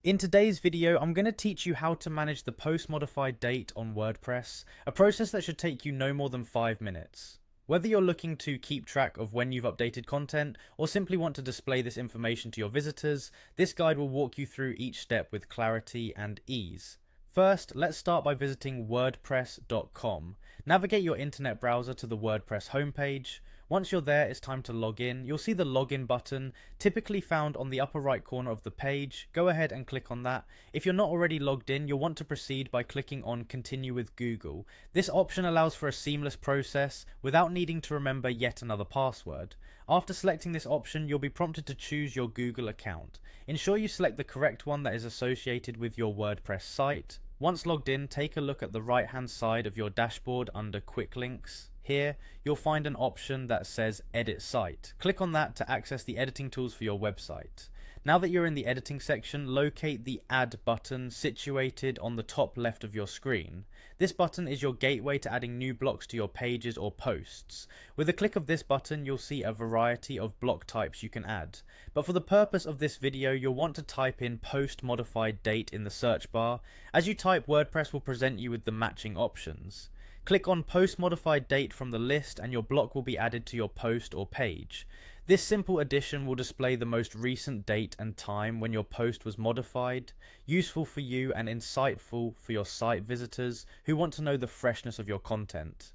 In today's video, I'm going to teach you how to manage the post-modified date on WordPress, a process that should take you no more than 5 minutes. Whether you're looking to keep track of when you've updated content or simply want to display this information to your visitors, this guide will walk you through each step with clarity and ease. First, let's start by visiting wordpress.com. Navigate your internet browser to the WordPress homepage. Once you're there, it's time to log in. You'll see the login button, typically found on the upper right corner of the page. Go ahead and click on that. If you're not already logged in, you'll want to proceed by clicking on Continue with Google. This option allows for a seamless process without needing to remember yet another password. After selecting this option, you'll be prompted to choose your Google account. Ensure you select the correct one that is associated with your WordPress site. Once logged in, take a look at the right hand side of your dashboard under Quick Links. Here, you'll find an option that says Edit Site. Click on that to access the editing tools for your website. Now that you're in the editing section, locate the Add button situated on the top left of your screen. This button is your gateway to adding new blocks to your pages or posts. With a click of this button, you'll see a variety of block types you can add. But for the purpose of this video, you'll want to type in post modified date in the search bar. As you type, WordPress will present you with the matching options. Click on Post Modified Date from the list and your block will be added to your post or page. This simple addition will display the most recent date and time when your post was modified, useful for you and insightful for your site visitors who want to know the freshness of your content.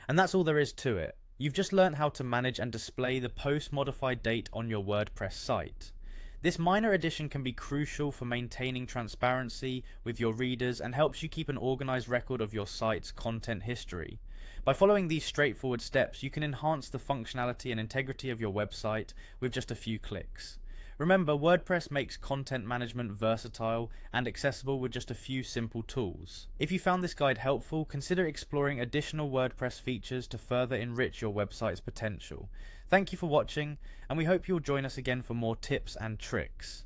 And that's all there is to it. You've just learned how to manage and display the post modified date on your WordPress site. This minor addition can be crucial for maintaining transparency with your readers and helps you keep an organized record of your site's content history. By following these straightforward steps, you can enhance the functionality and integrity of your website with just a few clicks. Remember, WordPress makes content management versatile and accessible with just a few simple tools. If you found this guide helpful, consider exploring additional WordPress features to further enrich your website's potential. Thank you for watching, and we hope you'll join us again for more tips and tricks.